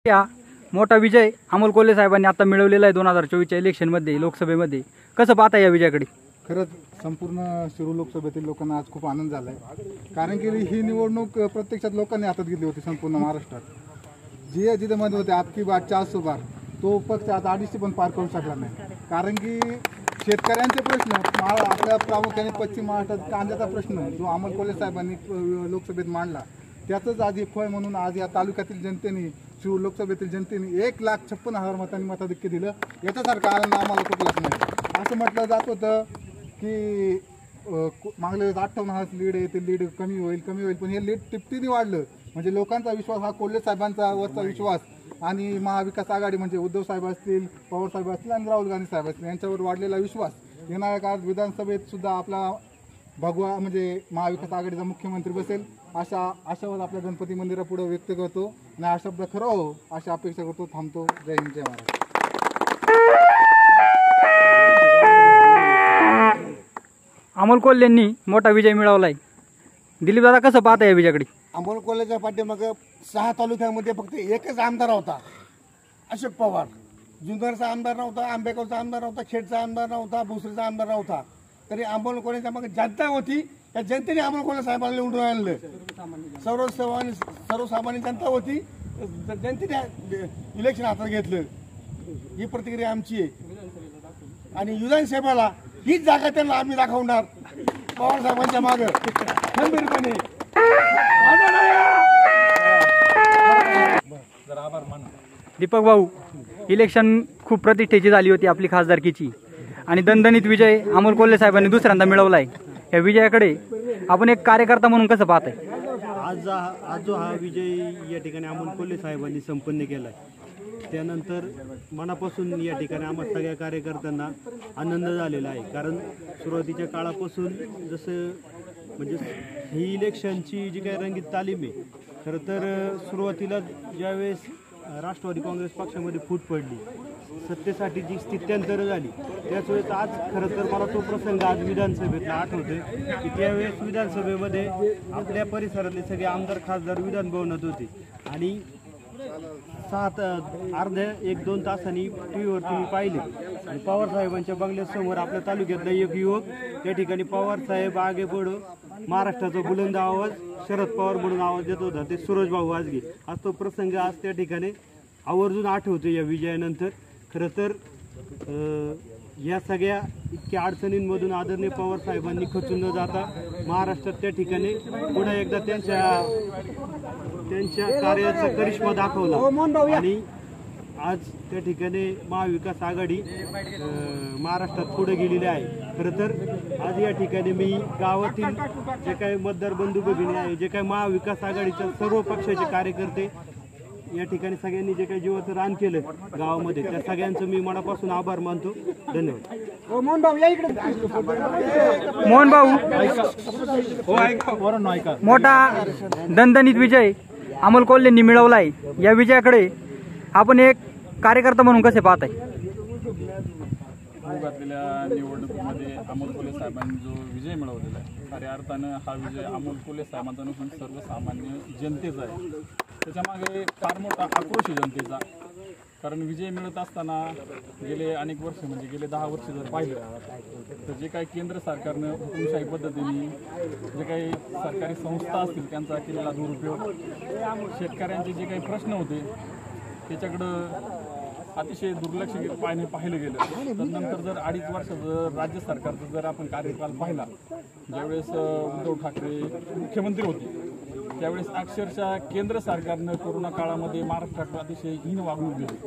हा मोठा विजय अमोल कोल्हे साहेबांनी आता मिळवलेला आहे 2024च्या इलेक्शनमध्ये लोकसभेमध्ये. कसं पाहता या विजयाकडे? खरंच संपूर्ण शिरूर लोकसभेतील लोकांना आज खूप आनंद झाला आहे, कारण की ही निवडणूक प्रत्यक्षात लोकांनी हातात घेतली होती. संपूर्ण महाराष्ट्रात जे जिथे मध्ये होते आपकी बात 400 बार, तो पक्ष आज 250 पण पार करू शकला नाही. कारण की शेतकऱ्यांचे प्रश्न आपल्या प्रामुख्याने पश्चिम महाराष्ट्रात कांद्याचा प्रश्न जो अमोल कोल्हे साहेबांनी लोकसभेत मांडला, त्याचंच आज एक फळ म्हणून आज या तालुक्यातील जनतेने, शिरूर लोकसभेतील जनतेने 1,56,000 मतांनी मताधिक्य दिलं. याच्यासारखा आनंद आम्हाला कुठलाच नाही. असं म्हटलं जात होतं की मागल्या वेळेस 58,000 लीड आहे, ते लीड कमी होईल, पण हे लीड तिप्पटीने वाढलं. म्हणजे लोकांचा विश्वास हा कोल्हे साहेबांचा वरचा विश्वास आणि महाविकास आघाडी म्हणजे उद्धव साहेब असतील, पवार साहेब असतील आणि राहुल गांधी साहेब असतील यांच्यावर वाढलेला विश्वास येणाऱ्या काळात विधानसभेत सुद्धा आपला भगवा म्हणजे महाविकास आघाडीचा मुख्यमंत्री बसेल अशा आशावाद आपल्या गणपती मंदिरापुढे व्यक्त करतो आणि हा शब्द खरं हो अशी अपेक्षा करतो. थांबतो. जय हिंद, जय महाराष्ट्र. अमोल कोल्हेंनी मोठा विजय मिळवलाय. दिलीप दादा कसं पाहता या विजयाकडे? अमोल कोल्हेच्या पाठीमागे 6 तालुक्यामध्ये फक्त एकच आमदार होता, अशोक पवार. जुन्नरचा आमदार नव्हता, आंबेगावचा आमदार नव्हता, खेडचा आमदार नव्हता, भोसरीचा आमदार नव्हता. तरी अमोल कोल्हेच्या मागे जनता होती. त्या जनतेने अमोल कोल्हे साहेबांना निवडून आणलं. सर्वसामान्य जनता होती. जनतेने इलेक्शन हातात घेतलं. ही प्रतिक्रिया आमची आहे. आणि विधानसभेला हीच जागा त्यांना आम्ही दाखवणार पवार साहेबांच्या मागे खंबीरपणे. दीपक भाऊ, इलेक्शन खूप प्रतिष्ठेची झाली होती आपली खासदारकीची आणि दणदणीत विजय अमोल कोल्हे साहेबांनी दुसऱ्यांदा मिळवलाय. या विजयाकडे आपण एक कार्यकर्ता म्हणून कसं पाहताय? आज जो हा विजय या ठिकाणी अमोल कोल्हे साहेबांनी संपन्न केला आहे, त्यानंतर मनापासून या ठिकाणी आम्हा सगळ्या कार्यकर्त्यांना आनंद झालेला आहे. कारण सुरुवातीच्या काळापासून जसं म्हणजे ही इलेक्शनची जी काही रंगीत तालीम आहे, खरं तर सुरुवातीला ज्यावेळेस राष्ट्रवादी काँग्रेस पक्षामध्ये फूट पडली, सत्तेसाठी जी स्थित्यंतरं झाली, त्याच वेळेस आज खरं तर मला तो प्रसंग आज विधानसभेतला आठवतोय की त्यावेळेस विधानसभेमध्ये आपल्या परिसरातले सगळे आमदार खासदार विधान भवनात होते आणि अर्ध्या 1-2 तासांनी टीव्हीवरती मी पाहिले आणि पवार साहेबांच्या बंगल्यासमोर आपल्या तालुक्यातला एक युवक त्या ठिकाणी पवार साहेब आगे बढो महाराष्ट्राचा बुलंद आवाज शरद पवार म्हणून आवाज देत होता, ते सूरज भाऊ वाजगे. आज तो प्रसंग आज त्या ठिकाणी आवर्जून आठवतो या विजयानंतर. खरं तर या सगळ्या इतक्या अडचणींमधून आदरणीय पवार साहेबांनी खचून न जाता महाराष्ट्रात त्या ठिकाणी पुन्हा एकदा त्यांच्या कार्याचा करिश्मा दाखवला आणि आज त्या ठिकाणी महाविकास आघाडी महाराष्ट्रात पुढे गेलेली आहे. खरं तर आज या ठिकाणी मी गावातील जे काही मतदार बंधू भगिनी आहे, जे काही महाविकास आघाडीच्या सर्व पक्षाचे कार्यकर्ते या ठिकाणी सगळ्यांनी जे काही जीवाचं रान केलं गावामध्ये, त्या सगळ्यांचं मी मनापासून आभार मानतो. धन्यवाद. मोहन भाऊ, मोठा दणदणीत विजय अमोल कोल्हेंनी मिळवलाय. या विजयाकडे आपण एक कार्यकर्ता म्हणून कसे पाहताय? घातलेल्या निवडणुकीमध्ये अमोल कोल्हे साहेबांनी जो विजय मिळवलेला आहे, खऱ्या अर्थानं हा विजय अमोल कोल्हे साहेबांचा नसून सर्वसामान्य जनतेचा आहे. त्याच्यामागे फार मोठा आक्रोश आहे जनतेचा. कारण विजय मिळत असताना गेले अनेक वर्ष म्हणजे गेले 10 वर्ष जर पाहिलं तर जे काही केंद्र सरकारनं हुकुमशाही पद्धतीने जे काही सरकारी संस्था असतील त्यांचा केलेला दुरुपयोग, शेतकऱ्यांचे जे काही प्रश्न होते त्याच्याकडं अतिशय दुर्लक्ष पाहिलं गेलं. तर नंतर जर 2.5 वर्षाचं राज्य सरकारचा जर आपण कार्यकाल पाहिला, ज्यावेळेस उद्धव ठाकरे मुख्यमंत्री होते त्यावेळेस अक्षरशः केंद्र सरकारनं कोरोना काळामध्ये महाराष्ट्रात अतिशय हीन वागणूक दिली.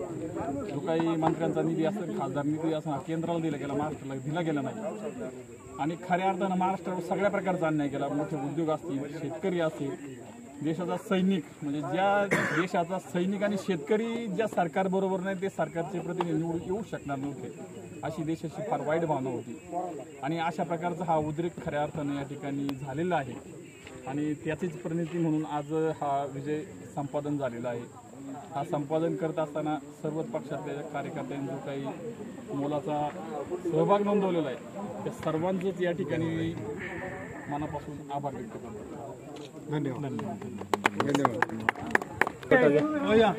जो काही मंत्र्यांचा निधी असेल, खासदार निधी असेल, केंद्राला दिला गेला, महाराष्ट्राला दिला गेला नाही. आणि खऱ्या अर्थानं महाराष्ट्रावर सगळ्या प्रकारचा अन्याय केला. मोठे उद्योग असतील, शेतकरी असेल, देशाचा सैनिक म्हणजे ज्या देशाचा सैनिक आणि शेतकरी ज्या सरकारबरोबर नाही ते सरकारचे प्रतिनिधी निवडून येऊ शकणार नव्हते, अशी देशाची फार वाईट भावना होती. आणि अशा प्रकारचा हा उद्रेक खऱ्या अर्थानं या ठिकाणी झालेला आहे आणि त्याचीच परिणती म्हणून आज हा विजय संपादन झालेला आहे. हा संपादन करत असताना सर्वच पक्षातल्या कार्यकर्त्यांनी जो काही मोलाचा सहभाग नोंदवलेला आहे त्या सर्वांचंच या ठिकाणी मनापासून आभार व्यक्त करतो. धन्यवाद. फोटो घ्या.